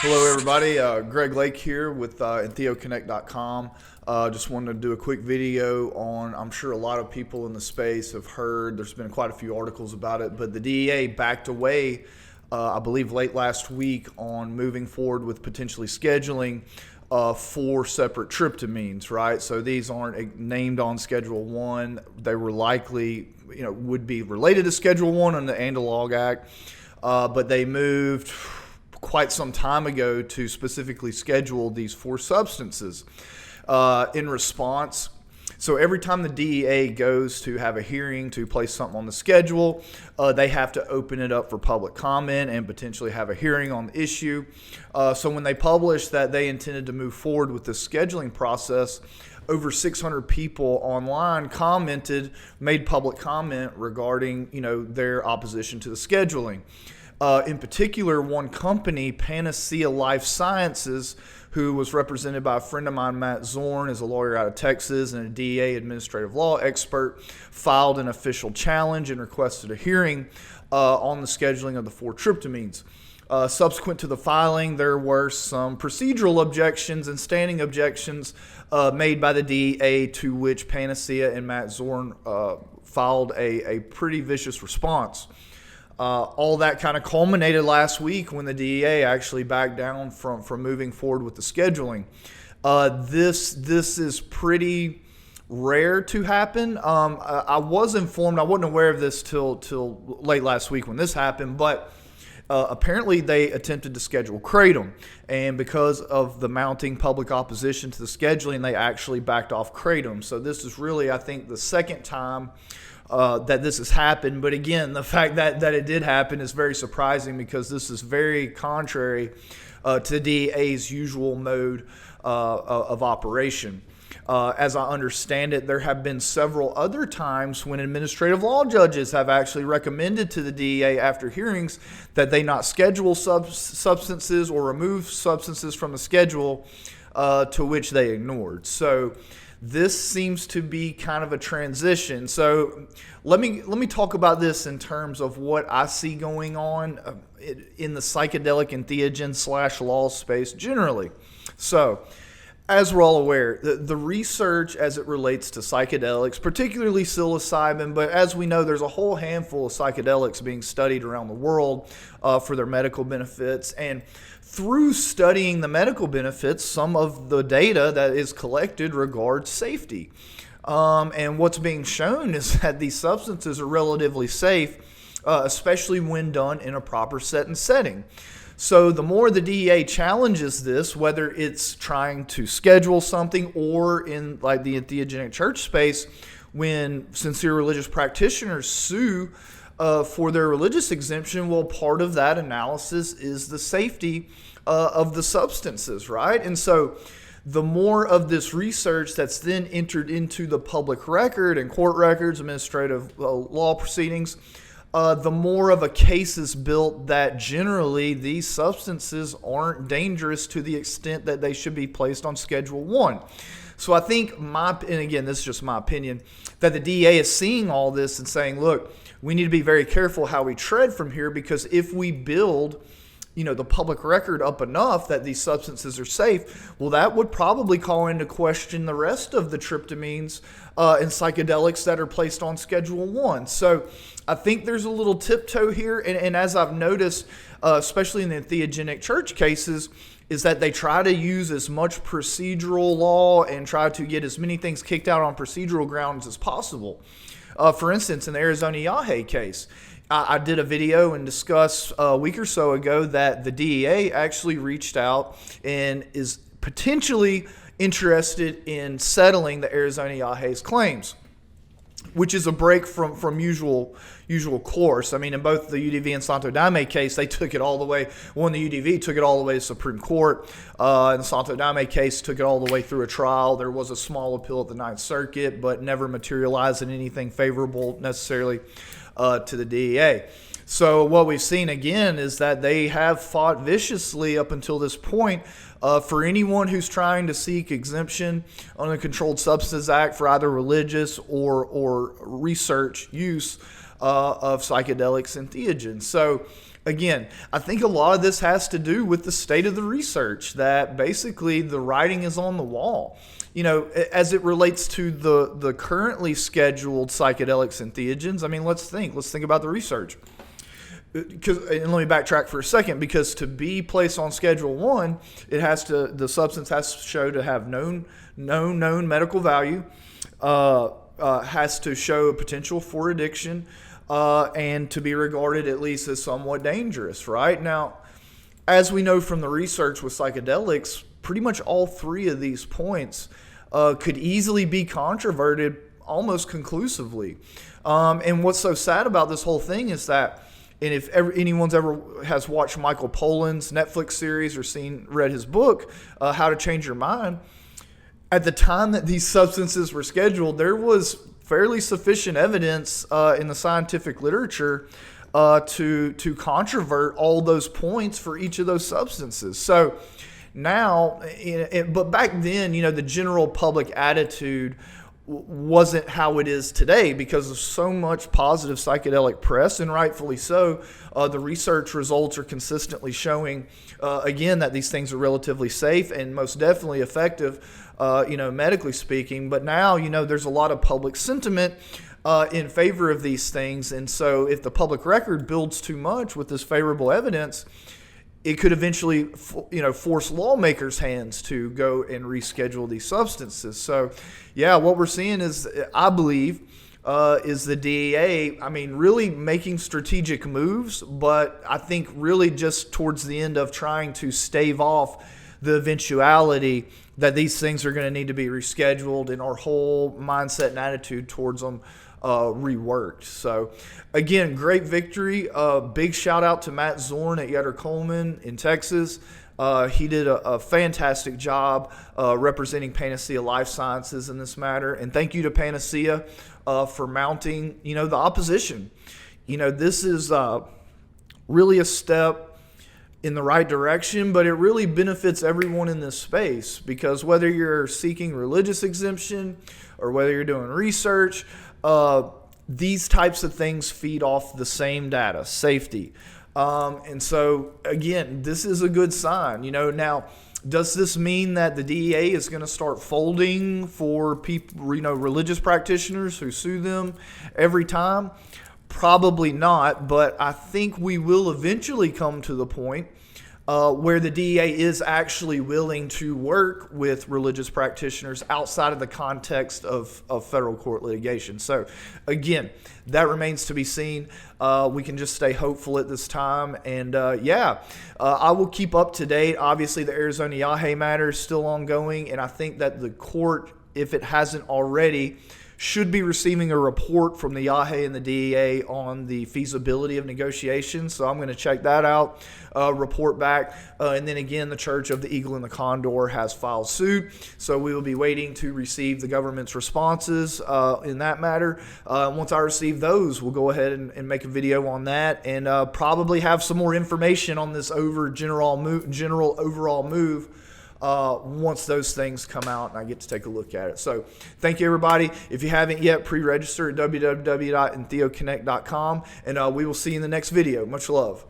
Hello, everybody. Greg Lake here with EntheoConnect.com. Just wanted to do a quick video on, I'm sure a lot of people in the space have heard, there's been quite a few articles about it, but the DEA backed away, I believe late last week, on moving forward with potentially scheduling 4 separate tryptamines, right? So these aren't named on Schedule 1. They were likely, would be related to Schedule 1 on the Analog Act, but they moved quite some time ago to specifically schedule these 4 substances in response. So every time the DEA goes to have a hearing to place something on the schedule, they have to open it up for public comment and potentially have a hearing on the issue. So when they published that they intended to move forward with the scheduling process, over 600 people online made public comment regarding, their opposition to the scheduling. In particular, one company, Panacea Life Sciences, who was represented by a friend of mine, Matt Zorn, is a lawyer out of Texas and a DEA administrative law expert, filed an official challenge and requested a hearing on the scheduling of the 4 tryptamines. Subsequent to the filing, there were some procedural objections and standing objections made by the DEA, to which Panacea and Matt Zorn filed a pretty vicious response. All that kind of culminated last week when the DEA actually backed down from moving forward with the scheduling. This is pretty rare to happen. I was informed, I wasn't aware of this till late last week when this happened, but apparently they attempted to schedule Kratom, and because of the mounting public opposition to the scheduling, they actually backed off Kratom. So this is really, I think, the second time that this has happened. But again, the fact that it did happen is very surprising, because this is very contrary to the DEA's usual mode of operation. As I understand it, there have been several other times when administrative law judges have actually recommended to the DEA after hearings that they not schedule substances or remove substances from the schedule, to which they ignored. So this seems to be kind of a transition. So let me talk about this in terms of what I see going on in the psychedelic entheogen / law space generally. So, as we're all aware, the research as it relates to psychedelics, particularly psilocybin, but as we know, there's a whole handful of psychedelics being studied around the world for their medical benefits. And through studying the medical benefits, some of the data that is collected regards safety. And what's being shown is that these substances are relatively safe, especially when done in a proper set and setting. So the more the DEA challenges this, whether it's trying to schedule something or in like the entheogenic church space, when sincere religious practitioners sue for their religious exemption, well, part of that analysis is the safety of the substances, right? And so the more of this research that's then entered into the public record and court records, administrative law proceedings, the more of a case is built that generally these substances aren't dangerous to the extent that they should be placed on Schedule 1. So I think and again, this is just my opinion, that the DEA is seeing all this and saying, look, we need to be very careful how we tread from here, because if we build the public record up enough that these substances are safe, well, that would probably call into question the rest of the tryptamines and psychedelics that are placed on Schedule 1. So I think there's a little tiptoe here. And as I've noticed, especially in the entheogenic church cases, is that they try to use as much procedural law and try to get as many things kicked out on procedural grounds as possible. For instance, in the Arizona Yahe case, I did a video and discussed a week or so ago that the DEA actually reached out and is potentially interested in settling the Arizona Yahe's claims, which is a break from usual course. I mean, in both the UDV and Santo Daime case, they took it all the way. Well, in the UDV, took it all the way to Supreme Court. In the Santo Daime case, took it all the way through a trial. There was a small appeal at the Ninth Circuit, but never materialized in anything favorable necessarily to the DEA. So what we've seen again is that they have fought viciously up until this point for anyone who's trying to seek exemption on the Controlled Substances Act for either religious or research use of psychedelics and entheogens. So again, I think a lot of this has to do with the state of the research, that basically the writing is on the wall. As it relates to the currently scheduled psychedelics and entheogens, I mean, let's think about the research. And let me backtrack for a second, because to be placed on Schedule 1, the substance has to show to have known medical value, has to show a potential for addiction, and to be regarded at least as somewhat dangerous, right? Now, as we know from the research with psychedelics, pretty much all three of these points could easily be controverted almost conclusively. And what's so sad about this whole thing is that, and if anyone's ever has watched Michael Pollan's Netflix series or read his book, How to Change Your Mind, at the time that these substances were scheduled, there was fairly sufficient evidence in the scientific literature to controvert all those points for each of those substances. So now, but back then, the general public attitude wasn't how it is today because of so much positive psychedelic press, and rightfully so. The research results are consistently showing, again, that these things are relatively safe and most definitely effective, medically speaking. But now, there's a lot of public sentiment in favor of these things. And so if the public record builds too much with this favorable evidence, it could eventually, force lawmakers' hands to go and reschedule these substances. So, yeah, what we're seeing is, I believe, is the DEA, really making strategic moves, but I think really just towards the end of trying to stave off the eventuality that these things are going to need to be rescheduled, and our whole mindset and attitude towards them reworked. So again, great victory. Big shout out to Matt Zorn at Yetter Coleman in Texas. He did a fantastic job representing Panacea Life Sciences in this matter. And thank you to Panacea for mounting, the opposition. This is really a step in the right direction, but it really benefits everyone in this space, because whether you're seeking religious exemption or whether you're doing research, these types of things feed off the same data, safety. And so, again, this is a good sign. Now, does this mean that the DEA is going to start folding for people, religious practitioners who sue them every time? Probably not, but I think we will eventually come to the point where the DEA is actually willing to work with religious practitioners outside of the context of federal court litigation. So, again, that remains to be seen. We can just stay hopeful at this time. And, I will keep up to date. Obviously, the Arizona Yahe matter is still ongoing, and I think that the court, if it hasn't already, should be receiving a report from the Yahe and the DEA on the feasibility of negotiations. So I'm going to check that out, report back. And then again, the Church of the Eagle and the Condor has filed suit. So we will be waiting to receive the government's responses in that matter. Once I receive those, we'll go ahead and make a video on that, and probably have some more information on this general overall move once those things come out and I get to take a look at it. So thank you, everybody. If you haven't yet, pre-register at www.entheoconnect.com, and we will see you in the next video. Much love.